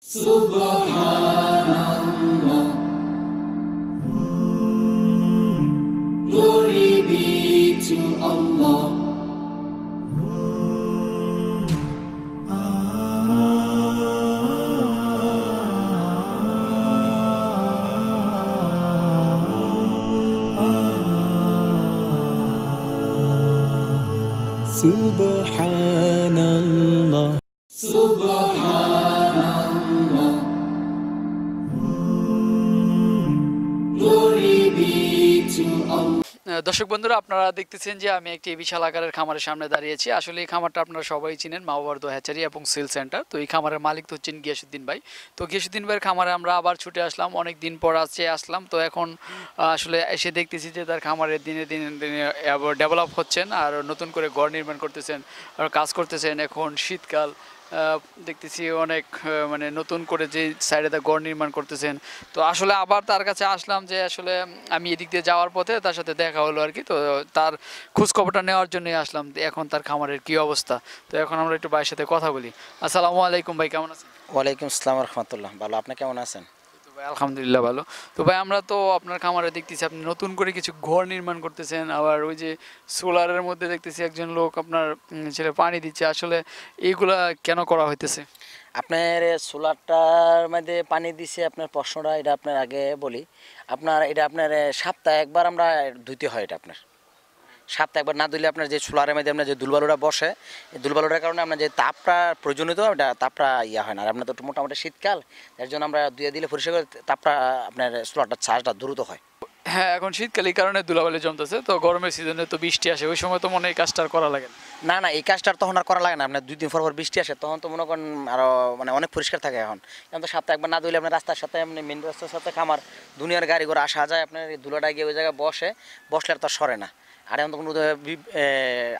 Subhanallah, glory be to Allah. Subhanallah, Subhanallah, glory be to Allah. দর্শক বন্ধুরা, আপনারা দেখতেছেন যে আমি একটি বিশাল আকারের খামারের সামনে দাঁড়িয়েছি। আসলে এই খামারটা আপনারা সবাই চিনেন, মাওবার্দ হ্যাচারি এবং সেল সেন্টার। তো এই খামারের মালিক তো হচ্ছেন গিয়াসুদ্দিন ভাই। তো গিয়াসুদ্দিন ভাইয়ের খামারে আমরা আবার ছুটে আসলাম, অনেক দিন পর আসলাম। তো এখন আসলে এসে দেখতেছি যে তার খামারের দিনে দিনে দিনে ডেভেলপ হচ্ছেন, আর নতুন করে ঘর নির্মাণ করতেছেন আর কাজ করতেছেন। এখন শীতকাল, দেখতেছি অনেক মানে নতুন করে যে সাইডে ঘর নির্মাণ করতেছেন। তো আসলে আবার তার কাছে আসলাম যে আসলে আমি এদিক দিয়ে যাওয়ার পথে তার সাথে দেখা হলো আর কি। তো তার খোঁজখবরটা নেওয়ার জন্যই আসলাম এখন তার খামারের কি অবস্থা। তো এখন আমরা একটু ভাইয়ের সাথে কথা বলি। আসসালামু আলাইকুম ভাই, কেমন আছেন? ওয়ালাইকুম আসসালাম রহমতুল্লাহ। ভালো, আপনি কেমন আছেন? তো ভাই আলহামদুলিল্লাহ ভালো। তো ভাই আমরা তো আপনার খামারে দেখতেছি আপনি নতুন করে কিছু ঘর নির্মাণ করতেছেন, আবার ওই যে সোলারের মধ্যে দেখতেছি একজন লোক আপনার ছেলে পানি দিচ্ছে। আসলে এইগুলা কেন করা হইতেছে? আপনার সোলারটার মধ্যে পানি দিছে, আপনার প্রশ্নটা এটা আপনার আগে বলি। আপনার এটা আপনার সপ্তাহে একবার আমরা ধুইতে হয়। এটা আপনার সপ্তাহে একবার না ধুইলে আপনার যে সোলারের মধ্যে আপনার যে দুলবালুটা বসে, এই দুলবালুটার কারণে আপনার যে তাপটা প্রয়োজনীয়, এটা তাপটা হয় না। আর আপনার তো মোটামুটি শীতকাল, এর জন্য আমরা ধুয়ে দিলে পরিষ্কার করে তাপটা আপনার সোলারটার চার্জটা দ্রুত হয়। হ্যাঁ, এখন শীতকাল এই কারণে ধুলাবালি জমতেছে। তো গরমের সিজনে তো বৃষ্টি আসে, ওই সময় তো মনে হয় এই কাজটা আর করা লাগে না। না না, এই কাজটা তখন আর করা লাগে না। আপনার 2 দিন পর পর বৃষ্টি আসে, তখন তো মনে করেন আরও মানে অনেক পরিষ্কার থাকে। এখন তো সপ্তাহে একবার না ধুইলে আপনার রাস্তার সাথে এমনি মেন রাস্তার সাথে খামার দুনিয়ার গাড়ি ঘোড়া আসা যায়, আপনার এই ধুলাটা গিয়ে ওই জায়গায় বসলে আর তো সরে না। আর এখন তো কোনো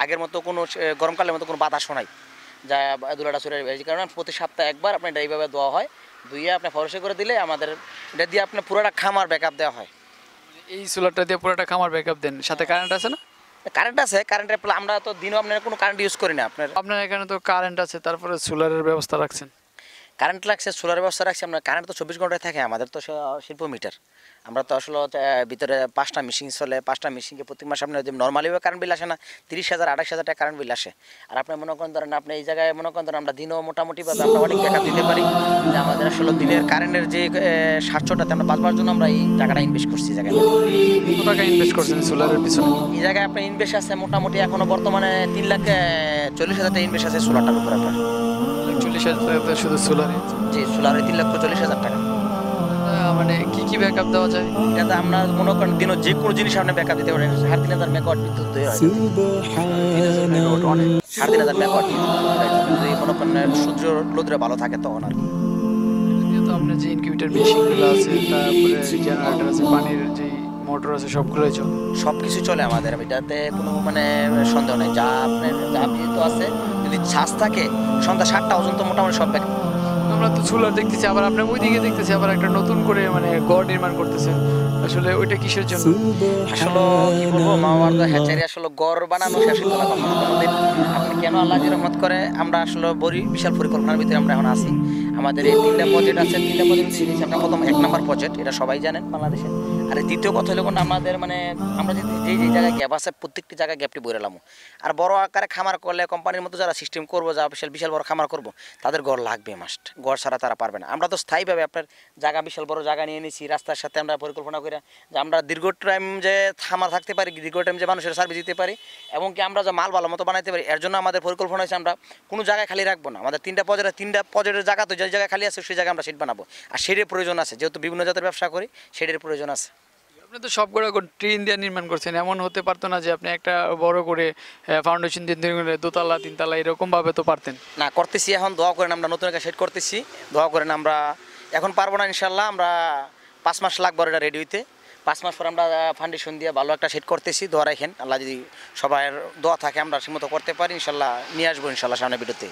আগের মতো কোনো গরমকালের মতো কোনো বাতাসও নাই যা ধুলাটা সরে। এই কারণে প্রতি সপ্তাহে একবার আপনার এটা এইভাবে দেওয়া হয়, ধুইয়ে আপনি পরিষ্কার করে দিলে আমাদের এটা দিয়ে আপনার পুরোটা খামার ব্যাকআপ দেওয়া হয়। এই সোলারটা দিয়ে পুরোটা খামার ব্যাকআপ দেন, সাথে কারেন্ট আছে না? কারেন্ট আছে, কারেন্টের আমরা তো দিনও আপনার কোনো কারেন্ট ইউজ করি না। আপনার এখানে তো কারেন্ট আছে, তারপরে সোলারের ব্যবস্থা রাখছেন। কারেন্ট লাগছে, সোলার ব্যবস্থা রাখছি। আমরা কারেন্ট তো 24 ঘন্টায় থাকে। আমাদের তো শিল্প মিটার। আমরা তো আসলে ভিতরে 5টা মেশিন চলে, 5টা মেশিনকে প্রতি মাসে আপনার যে নর্মালিভাবে কারেন্ট বিল আসে না, 30,000 28,000 টাকা কারেন্ট বিল আসে। আর আপনি মনে করেন ধরেন আপনি এই জায়গায় মনে করেন ধরেন আমরা দিনও মোটামুটিভাবে আমরা অনেক টাকা দিতে পারি, যে আমাদের আসলে দিনের কারেন্টের যে 700টাতে আমরা বাঁচবার জন্য আমরা এই টাকাটা ইনভেস্ট করছি। জায়গায় কত টাকা ইনভেস্ট করছেন সোলারের পিছনে? এই জায়গায় আপনার ইনভেস্ট আছে মোটামুটি এখনো বর্তমানে 3,40,000 টাকা ইনভেস্ট আছে সোলারটার উপর আপনার। 40,000 টাকা শুধু সোলারে? জি, সোলারে 3,40,000 টাকা। মানে কি কি ব্যাকআপ দেওয়া যায়? এটাতে আমরা মনে করেন দিনও যে কোনো জিনিস আপনি ব্যাকআপ দিতে পারেন। 3,500 মেগাওয়াট বিদ্যুৎ তৈরি হয়। 3,500 মেগাওয়াট যদি মনে করেন সূর্য রোদ্রে ভালো থাকে তখন আর কি। যদিও তো আপনার যে ইনকিউবেটর মেশিনগুলো আছে, তারপরে জেনারেটর আছে, পানির যে মোটর আছে, সবগুলোই চলে। সব কিছু চলে আমাদের, এটাতে কোনো মানে সন্দেহ নেই। যা আপনার যা বিদ্যুৎ আছে, যদি ছাঁচ থাকে সন্ধ্যা 7টা পর্যন্ত মোটামুটি সব ব্যাকআপ। আমরা তো সোলার দেখতেছি, আবার আপনার ওইদিকে দেখতেছি আবার একটা নতুন করে মানে ঘর নির্মাণ করতেছেন। আসলে ওইটা কিসের জন্য? আসলে কি বলবো, মাওবার্দ হ্যাচারি আসলে গড় বানানো শেষ হইতো না কখনো কোনোদিন। আপনি কেন আল্লাহ রহমত করে আমরা আসলে বিশাল পরিকল্পনার ভিতরে আমরা এখন আছি। আমাদের এই 3টা প্রজেক্ট আছে, 3টা প্রজেক্ট দিয়েছি। আপনার প্রথম 1 নম্বর প্রজেক্ট, এটা সবাই জানেন বাংলাদেশে। আর দ্বিতীয় কথা হলো কোন আমাদের মানে আমরা যে যে জায়গায় গ্যাপ আছে প্রত্যেকটি জায়গায় গ্যাপটি বইরে লামো। আর বড় আকারে খামার করলে কোম্পানির মতো যারা সিস্টেম করবো, যা বিশাল বিশাল বড় খামার করবো, তাদের গড় লাগবে মাস্ট। গড় ছাড়া তারা পারবে না। আমরা তো স্থায়ীভাবে আপনার জায়গা বিশাল বড় জায়গা নিয়ে নিয়েছি, রাস্তার সাথে আমরা পরিকল্পনা করে যে আমরা দীর্ঘ টাইম যে খামার থাকতে পারি, দীর্ঘ টাইম যে মানুষের সার্ভিস দিতে পারি, এবং কি আমরা যে মাল ভালো মতো বানাইতে পারি। এর জন্য আমাদের পরিকল্পনা হয়েছে আমরা কোনো জায়গায় খালি রাখবো না। আমাদের 3টা প্রজেক্টের জায়গা তো যে জায়গায় খালি আছে সেই জায়গায় আমরা সিট বানাবো। আর শেডের প্রয়োজন আছে, যেহেতু বিভিন্ন জাতের ব্যবসা করি, শেডের প্রয়োজন আছে। আপনি তো সব করে টিন দিয়ে নির্মাণ করছেন, এমন হতে পারতো না যে আপনি একটা বড় করে ফাউন্ডেশন দিয়ে দোতলা 3তলা এরকম ভাবে তো পারতেন? না, করতেছি এখন। দোয়া করেন, আমরা নতুন একটা শেড করতেছি। দোয়া করেন, আমরা এখন পারবো না ইনশাল্লাহ। আমরা 5 মাস লাগবে এটা রেডি হইতে। 5 মাস পর আমরা ফাউন্ডেশন দিয়ে ভালো একটা শেড করতেছি। দোয়া রাখেন, আল্লাহ যদি সবার দোয়া থাকে আমরা সেমতো করতে পারি ইনশাল্লাহ। নিয়ে আসবো ইনশাল্লাহ সামনে ভিডিওতে।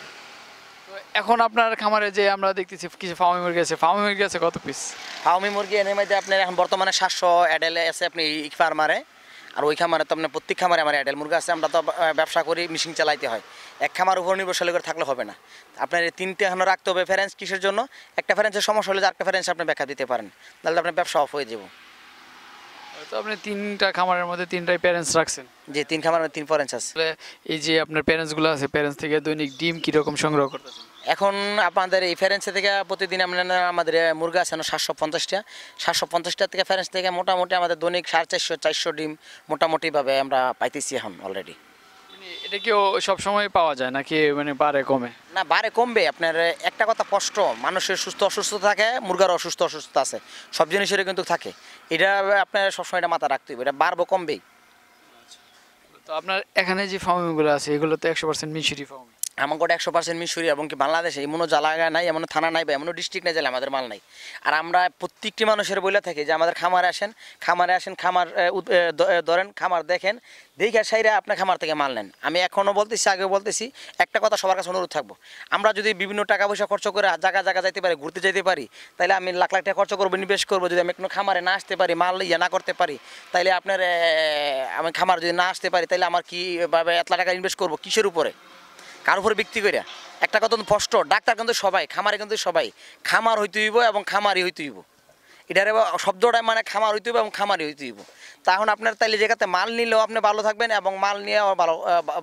এখন আপনার খামারে যে আমরা দেখতেছি কিছু ফার্মি মুরগি আছে কত পিস? ফার্মি মুরগি এর মধ্যে আপনার এখন বর্তমানে 700 অ্যাডেলে আছে আপনি ফার্মারে। আর ওই খামারে তো আপনার প্রত্যেক খামারে আমার অ্যাডাল মুরগা আছে। আমরা তো ব্যবসা করি, মেশিন চালাইতে হয়, এক খামার উপর নির্ভরশীল করে থাকলে হবে না। আপনার এই তিনটে এখনো রাখতে হবে ফ্যারেন্স। কিসের জন্য? একটা ফ্যারেন্সের সমস্যা হলে আরেকটা ফ্যারেন্স আপনি ব্যাখ্যা দিতে পারেন, তাহলে আপনার ব্যবসা অফ হয়ে যাবো। তো আপনি 3টা খামারের মধ্যে 3টাই প্যারেন্টস রাখছেন? যে 3 খামারের 3 ফ্যারেন্স আছে। তাহলে এই যে আপনার প্যারেন্টসগুলো আছে, প্যারেন্টস থেকে দৈনিক ডিম কীরকম সংগ্রহ করতেছেন? এখন আপনাদের এই ফ্যারেন্সে থেকে প্রতিদিন আমাদের মুরগা আছে 750টা। 750টা থেকে ফ্যারেন্স থেকে মোটামুটি আমাদের দৈনিক 450-400 ডিম মোটামুটিভাবে আমরা পাইতেছি এখন অলরেডি। মানে এটা কি সবসময় পাওয়া যায় নাকি মানে বাড়ে কমে? না, বারে কমবে। আপনার একটা কথা স্পষ্ট, মানুষের সুস্থ অসুস্থ থাকে, মুরগার অসুস্থ অসুস্থ আছে, সব জিনিসেরই কিন্তু থাকে। এটা আপনার সবসময় এটা মাথা রাখতে হবে, এটা বাড়বো কমবেই। তো আপনার এখানে যে ফার্মিংগুলো আছে এগুলো তো 100% মিশরি ফার্ম। আমার গোটা 100% মিশরি, এবং কি বাংলাদেশে এমনও জায়গা নাই, এমন থানা নাই বা এমনও ডিস্ট্রিক্ট নাই যে আমাদের মাল নাই। আর আমরা প্রত্যেকটি মানুষের বলে থাকি যে আমাদের খামারে আসেন, খামার ধরেন, খামার দেখেন, দেখে সাইরা আপনার খামার থেকে মাল নেন। আমি এখনও বলতেছি, আগেও বলতেছি, একটা কথা সবার কাছে অনুরোধ থাকবো, আমরা যদি বিভিন্ন টাকা পয়সা খরচ করে জায়গা যাইতে পারি, ঘুরতে যেতে পারি, তাহলে আমি লাখ লাখ টাকা খরচ করবো, নিবেশ করবো। যদি আমি কোনো খামারে না আসতে পারি, মাল ইয়ে না করতে পারি, তাহলে আপনার আমি খামার যদি না আসতে পারি, তাহলে আমার কীভাবে এত টাকা ইনভেস্ট করবো, কিসের উপরে, কার উপরে বিক্রি করে? একটা কথা তো স্পষ্ট, ডাক্তার কিন্তু সবাই, খামারে কিন্তু সবাই। খামার হইতে হইব এবং খামারই হইতে হইব, এটার শব্দটা মানে খামার হইতে হইব এবং খামারই হইতে হইব। তখন আপনার তাইলে জায়গাতে মাল নিলেও আপনি ভালো থাকবেন এবং মাল নিয়ে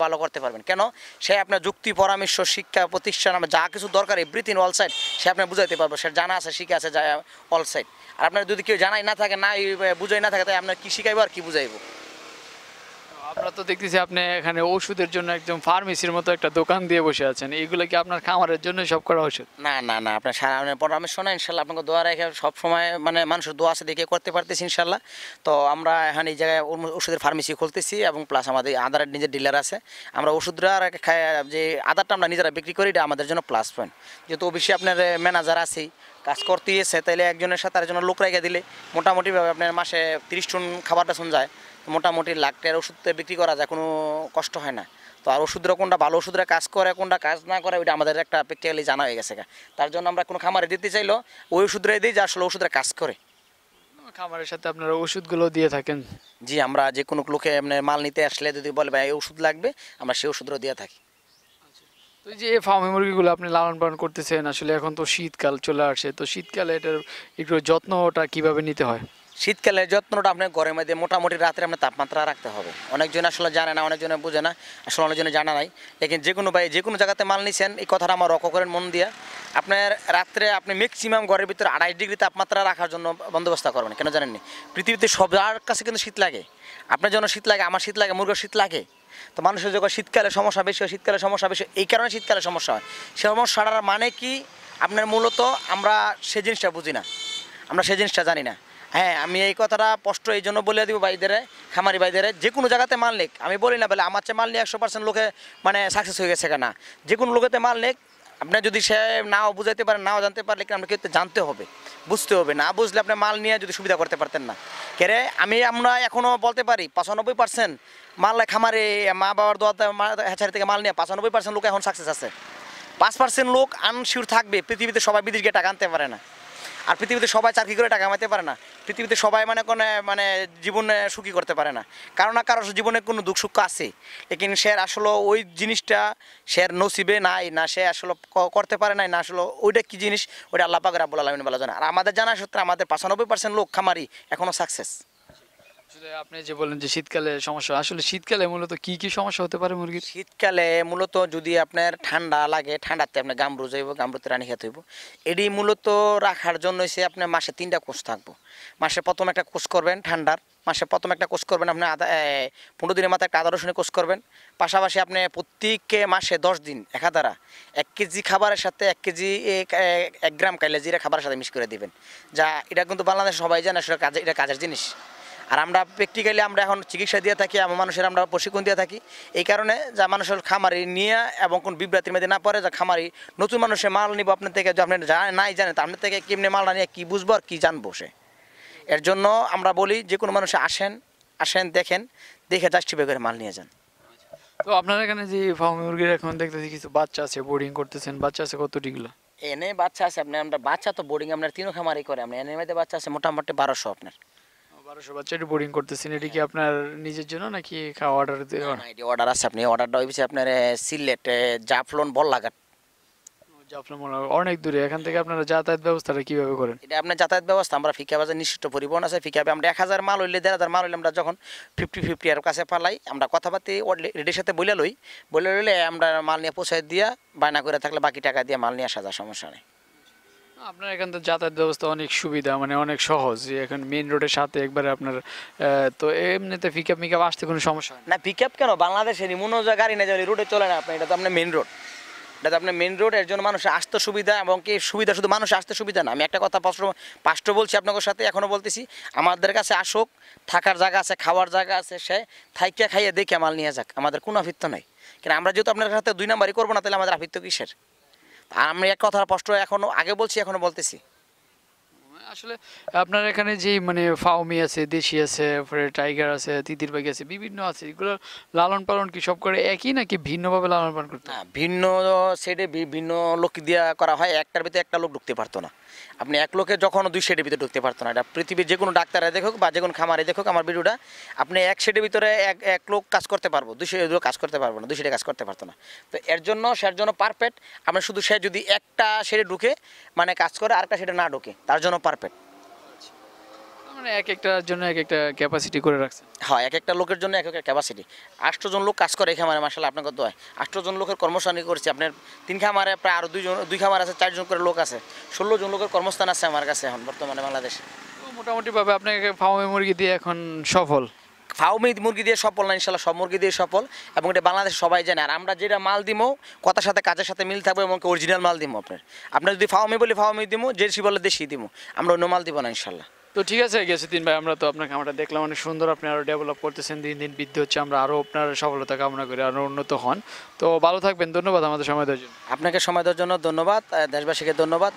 ভালো করতে পারবেন। কেন? সে আপনার যুক্তি, পরামর্শ, শিক্ষা প্রতিষ্ঠান, যা কিছু দরকার এভরিথিং অল সাইড সে আপনি বুঝাইতে পারবো। সে জানা আছে, শিখে আছে অল সাইড। আর আপনার যদি কেউ জানাই না থাকে, না বুঝাই না থাকে, তাই আপনার কী শিখাইবো আর কী বুঝাইবো? আপনারা তো দেখতেছি আপনি এখানে ওষুধের জন্য একদম ফার্মেসির মতো একটা দোকান দিয়ে বসে আছেন, এইগুলো কি আপনার খামারের জন্য সব করা ওষুধ? না না না, আপনার সারা পরামর্শ না, ইনশাল্লাহ আপনাকে দোয়া রেখে সবসময় মানে মানুষের দোয়া আছে দেখে করতে পারতেছি ইনশাল্লাহ। তো আমরা এখানে এই জায়গায় ওষুধের ফার্মেসি খুলতেছি, এবং প্লাস আমাদের আদারের নিজের ডিলার আছে। আমরা ওষুধরা যে আদারটা আমরা নিজেরা বিক্রি করি, এটা আমাদের জন্য প্লাস পয়েন্ট। যেহেতু অবশ্যই আপনার ম্যানেজার আছেই, কাজ করতেই এসে, তাইলে একজনের সাথে আরেকজনের লোক রেখে দিলে মোটামুটিভাবে আপনার মাসে 30 টন খাবারটা শুন যায়, মোটামুটি লাখ টাকার ওষুধ বিক্রি করা যায়, কোনো কষ্ট হয় না। তো আর ওষুধরা কোনটা ভালো ওষুধরা কাজ করে, কোনটা কাজ না করে, ওইটা আমাদের একটা প্র্যাকটিক্যালি জানা হয়ে গেছে। তার জন্য আমরা কোনো খামারে দিতে চাইলেও ওই ওষুধরাই দিই যা আসলে ওষুধরা কাজ করে। খামারের সাথে আপনারা ওষুধগুলো দিয়ে থাকেন? জি, আমরা যে কোনো লোকে আপনার মাল নিতে আসলে যদি বলে ভাই এই ওষুধ লাগবে, আমরা সেই ওষুধও দিয়ে থাকি। তো এই যে ফার্মে মুরগিগুলো আপনি লালন পালন করতেছেন, আসলে এখন তো শীতকাল চলে আসে, তো শীতকালে এটার একটু যত্নটা কিভাবে নিতে হয়? শীতকালে যত্নটা আপনার ঘরের মধ্যে মোটামুটি রাত্রে আপনার তাপমাত্রা রাখতে হবে। অনেকজন আসলে জানে না, অনেকজনে বুঝে না, আসলে অনেকজনে জানা নাই। লেকিন যে কোনো জায়গাতে মাল নিছেন, এই কথাটা আমার রক্ষ করেন মন দিয়া। আপনার রাত্রে আপনি ম্যাক্সিমাম ঘরের ভিতরে 28 ডিগ্রি তাপমাত্রা রাখার জন্য বন্দোবস্ত করবেন। কেন জানেননি? পৃথিবীতে সবার কাছে কিন্তু শীত লাগে। আপনার জন্য শীত লাগে, আমার শীত লাগে, মুরগির শীত লাগে। তো মানুষের যখন শীতকালে সমস্যা বেশি হয়, শীতকালে সমস্যা বেশি, এই কারণে শীতকালে সমস্যা হয়। সে সমস্যাটার মানে কি? আপনার মূলত আমরা সে জিনিসটা বুঝি না, আমরা সে জিনিসটা জানি না। হ্যাঁ, আমি এই কথাটা স্পষ্ট এই জন্য বলে দিব ভাইদের, খামারি ভাইদের, যে কোনো জায়গাতে মাল নেক, আমি বলি না বলে আমার চেয়ে মাল নিয়ে 100% লোকে মানে সাকসেস হয়ে গেছে কেনা। যে কোনো লোকেতে মাল নেক, আপনার যদি সে নাও বুঝাইতে পারেন, নাও জানতে পারলে কি আপনাকে জানতে হবে, বুঝতে হবে। না বুঝলে আপনি মাল নিয়ে যদি সুবিধা করতে পারতেন না। কেরে আমরা এখনও বলতে পারি 95% মাল খামারে মা বাবার দোয়াতে হ্যাচারি থেকে মাল নিয়ে 95% লোক এখন সাকসেস আছে। 5% লোক আনশিওর থাকবে। পৃথিবীতে সবাই বিদেশ গিয়ে টাকা আনতে পারে না, আর পৃথিবীতে সবাই চাকরি করে টাকা কামাইতে পারে না, পৃথিবীতে সবাই মানে জীবনে সুখী করতে পারে না। কারণ না কারোর জীবনে কোনো দুঃখ সুখ আছে, লেকিন সে আসলে ওই জিনিসটা সে নসিবে নাই, না সে আসলে করতে পারে নাই, না আসলে ওইটা কী জিনিস, ওইটা আল্লাহ পাক রাব্বুল আলামিন ভালো জানে। আর আমাদের জানা সত্ত্বে আমাদের 95% লোক খামারি এখনও সাকসেস। আসলে আপনি যে বলেন যে শীতকালে সমস্যা, আসলে শীতকালে মূলত কি কি সমস্যা হতে পারে মুরগির? শীতকালে মূলত যদি আপনার ঠান্ডা লাগে, ঠান্ডাতে আপনার গামরু যাইব, গামরুতে রানি খেতে হইব। এটি মূলত রাখার জন্য হচ্ছে আপনার মাসে 3টা কোর্স থাকবো। মাসে প্রথম একটা কোর্স করবেন ঠান্ডার, মাসে প্রথম একটা কোর্স করবেন আপনি 15 দিনের মাথায় একটা আদা রসুনের কোর্স করবেন। পাশাপাশি আপনি প্রত্যেক মাসে 10 দিন একাধারা 1 কেজি খাবারের সাথে 1 কেজি 1 গ্রাম কাইলে জিরা খাবারের সাথে মিক্স করে দিবেন। যা এটা কিন্তু বাংলাদেশে সবাই জানে, আসলে এটা কাজের জিনিস। আর আমরা প্র্যাকটিক্যালি আমরা এখন চিকিৎসা দিয়ে থাকি, আমার মানুষের আমরা প্রশিক্ষণ দিয়ে থাকি, এই কারণে যা মানুষের খামারি নিয়ে এবং কোন বিভ্রাতির মধ্যে না পড়ে, যা খামারি নতুন মানুষের মাল নিব আপনার থেকে, যে আপনি নাই জানেন, আপনার থেকে কেমনি মালটা নিয়ে কী বুঝবো আর কী জানবো সে। এর জন্য আমরা বলি যে কোনো মানুষে আসেন দেখেন, দেখে জাস্টিফাই করে মাল নিয়ে যান। তো আপনার এখানে যে ফার্মে মুরগির এখন দেখতেছি কিছু বাচ্চা আছে, বোর্ডিং করতেছেন, বাচ্চা আছে কতটিগুলো? এনে বাচ্চা আছে আমরা বাচ্চা তো বোর্ডিং আপনার 3 খামারি করে, আমরা এনে মধ্যে বাচ্চা আছে মোটামুটি 1200 আপনার। 1200 বাচ্চা এটা বোর্ডিং করতেছেন, এটা কি আপনার নিজের জন্য নাকি খাওয়া অর্ডার দেওয়া? না, এটি অর্ডার আছে, আপনি অর্ডারটা হয়েছে আপনার সিলেট জাফলন বল্লাঘাট। জাফলং অনেক দূরে, এখান থেকে আপনারা যাতায়াত ব্যবস্থাটা কিভাবে করেন? এটা আপনার যাতায়াত ব্যবস্থা, আমরা ফিকা বাজার নিশ্চিত পরিবহন আছে, ফিকাবে আমরা 1000 মাল হইলে 1500 মাল হইলে আমরা যখন 50-50 এর কাছে পালাই, আমরা কথাবার্তি রেডির সাথে বলে লইলে আমরা মাল নিয়ে পৌঁছায় দিয়া বায়না করে থাকলে বাকি টাকা দিয়ে মাল নিয়ে আসা যায়, সমস্যা নেই। আপনার এখান থেকে যাতায়াত ব্যবস্থা অনেক সুবিধা, মানে অনেক সহজ, যে এখন মেইন রোডের সাথে একবারে আপনার তো এমনিতে পিকআপ মিকআপ আসতে কোনো সমস্যা হয় না? না, পিকআপ কেন, বাংলাদেশের মনে গাড়ি না যাবে রোডে চলে না আপনার, এটা তো আপনার মেইন রোড, এটা তো আপনার মেইন রোড, এর জন্য মানুষের আসতে সুবিধা, এবং কি সুবিধা শুধু মানুষ আসতে সুবিধা না, আমি একটা কথা পাঁচটা বলছি আপনাদের সাথে, এখনও বলতেছি, আমাদের কাছে আসুক, থাকার জায়গা আছে, খাওয়ার জায়গা আছে, সে থাইকা খাইয়ে দেখে মাল নিয়ে যাক, আমাদের কোনো আফিত্ত নাই। কিন্তু আমরা যেহেতু আপনার সাথে 2 নাম্বারই করবো না, তাহলে আমাদের আফিত্ত কিসের? আমি এক কথা স্পষ্ট এখনও আগে বলছি, এখনও বলতেছি। আসলে আপনার এখানে যে মানে ফাউমি আছে, দেশি আছে, তারপরে টাইগার আছে, তিতির পাখি আছে, বিভিন্ন আছে, এগুলো লালন পালন কি সব করে একই নাকি ভিন্নভাবে লালন পালন করতে হয়? না, ভিন্ন সেটে ভিন্ন লোক দিয়া করা হয়, একটার ভিতরে একটা লোক ঢুকতে পারতো না, আপনি এক লোকে যখন 2 শেডের ভিতরে ঢুকতে পারতো না। এটা পৃথিবীর যে কোনো ডাক্তারে দেখুক বা যে কোনো খামারে দেখুক আমার ভিডিওটা, আপনি এক শেডের ভিতরে এক লোক কাজ করতে পারবো, 2 শেডের লোক কাজ করতে পারবো না, 2 শেডে কাজ করতে পারতো না। তো এর জন্য পারফেক্ট, আমরা শুধু সে যদি একটা শেডে ঢুকে মানে কাজ করে, আরেকটা শেডে না ঢুকে, তার জন্য পারফেক্ট। মানে এক একটার জন্য এক একটা ক্যাপাসিটি করে রাখছেন? হয়, এক একটা লোকের জন্য এক একটা ক্যাপাসিটি। 8 জন লোক কাজ করে এই খামারে, মাশাআল্লাহ আপনার কত হয়, 8 জন লোকের কর্মসংস্থান করছি। আপনার 3 খামারে প্রায় আরও 2 খামার আছে, 4 জন করে লোক আছে, 16 জন লোকের কর্মস্থান আছে আমার কাছে এখন বর্তমানে বাংলাদেশে। তো মোটামুটিভাবে আপনাকে ফার্মে মুরগি দিয়ে এখন সফল? ফার্মে মুরগি দিয়ে সফল না, ইনশাল্লাহ সব মুরগি দিয়ে সফল, এবং এটা বাংলাদেশে সবাই জানে। আর আমরা যেটা মাল দিমো কথার সাথে কাজের সাথে মিল থাকবে, এবং অরিজিনাল মাল দিমো। আপনার যদি ফার্মে বলি ফার্মে দিমো, দেশি বলে দেশি দিমো, আমরা অন্য মাল দিব না ইনশাল্লাহ। তো ঠিক আছে গিয়াসউদ্দিন ভাই, আমরা তো আপনার খামারটা দেখলাম অনেক সুন্দর, আপনি আরও ডেভেলপ করতেছেন, দিন দিন বৃদ্ধি হচ্ছে, আমরা আরও আপনার সফলতা কামনা করি, আরও উন্নত হন। তো ভালো থাকবেন, ধন্যবাদ আমাদের সময় দেওয়ার জন্য। আপনাকে সময় দেওয়ার জন্য ধন্যবাদ, দেশবাসীকে ধন্যবাদ।